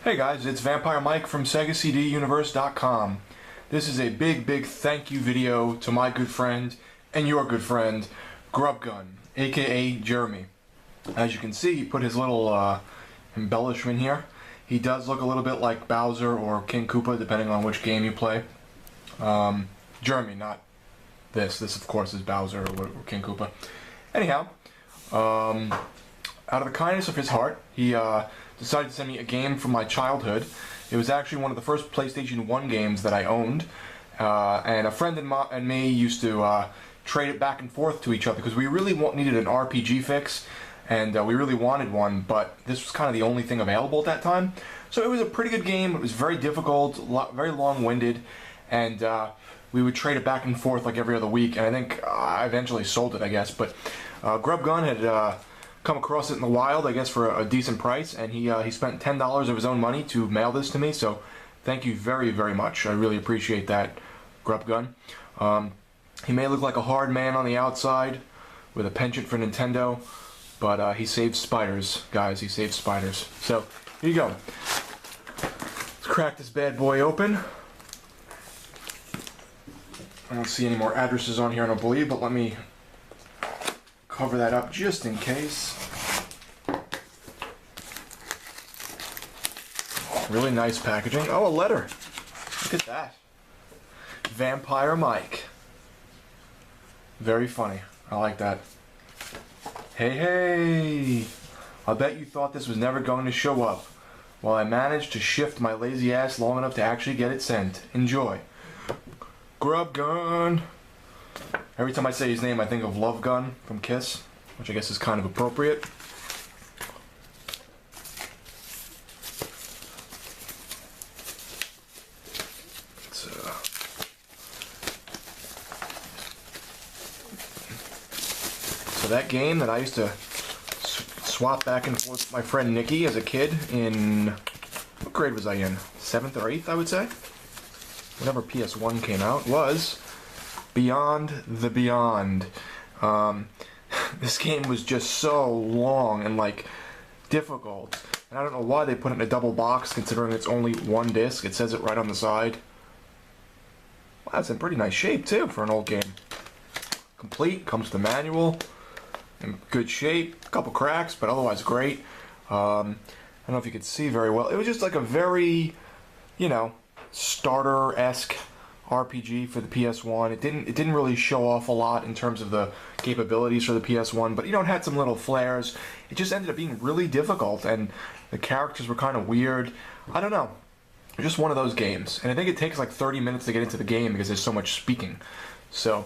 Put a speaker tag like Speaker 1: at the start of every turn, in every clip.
Speaker 1: Hey guys, it's Vampire Mike from SegaCDUniverse.com. This is a big thank you video to my good friend and your good friend, GrubGun, aka Jeremy. As you can see, he put his little embellishment here. He does look a little bit like Bowser or King Koopa, depending on which game you play. Jeremy, not this. This, of course, is Bowser or King Koopa. Anyhow, out of the kindness of his heart, he decided to send me a game from my childhood. It was actually one of the first PlayStation 1 games that I owned, and a friend and me used to trade it back and forth to each other because we really needed an RPG fix, and we really wanted one, but this was kind of the only thing available at that time. So it was a pretty good game. It was very difficult, very long-winded, and we would trade it back and forth like every other week, and I think I eventually sold it, I guess. But GrubGun had come across it in the wild, I guess, for a decent price, and he spent $10 of his own money to mail this to me, so thank you very much. I really appreciate that, GrubGun. He may look like a hard man on the outside with a penchant for Nintendo, but he saves spiders, guys. He saves spiders. So here you go. Let's crack this bad boy open. I don't see any more addresses on here, I don't believe, but let me cover that up just in case. Really nice packaging. Oh, a letter. Look at that. Vampire Mike. Very funny. I like that. Hey. I bet you thought this was never going to show up. Well, I managed to shift my lazy ass long enough to actually get it sent. Enjoy. GrubGun. Every time I say his name, I think of Love Gun from Kiss, which I guess is kind of appropriate. So that game that I used to swap back and forth with my friend Nikki as a kid in, what grade was I in? 7th or 8th, I would say? Whenever PS1 came out, was Beyond the Beyond. This game was just so long and like difficult, and I don't know why they put it in a double box considering it's only one disc. It says it right on the side. Wow, it's in pretty nice shape too for an old game. Complete, comes with the manual, in good shape, a couple cracks, but otherwise great. I don't know if you could see very well. It was just like a very, you know, starter-esque RPG for the PS1. It didn't really show off a lot in terms of the capabilities for the PS1, but you know, it had some little flares. It just ended up being really difficult, and the characters were kind of weird. I don't know. Just one of those games, and I think it takes like 30 minutes to get into the game because there's so much speaking. So,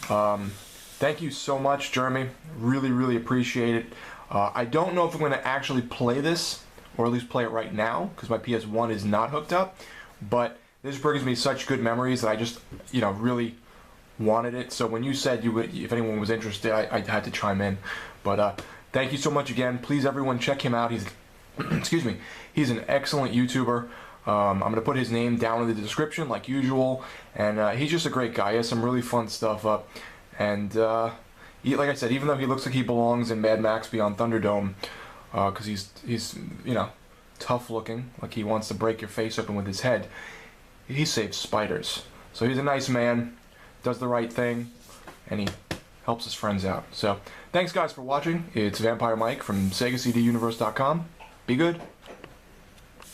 Speaker 1: thank you so much, Jeremy. Really appreciate it. I don't know if I'm going to actually play this, or at least play it right now, because my PS1 is not hooked up. But this brings me such good memories that I just, you know, really wanted it. So when you said you would, if anyone was interested, I had to chime in. But thank you so much again. Please, everyone, check him out. He's, excuse me, he's an excellent YouTuber. I'm going to put his name down in the description like usual. And he's just a great guy. He has some really fun stuff up. And like I said, even though he looks like he belongs in Mad Max Beyond Thunderdome, because he's you know, tough looking, like he wants to break your face open with his head, he saves spiders. So he's a nice man, does the right thing, and he helps his friends out. So thanks guys for watching. It's Vampire Mike from SegaCDUniverse.com. Be good.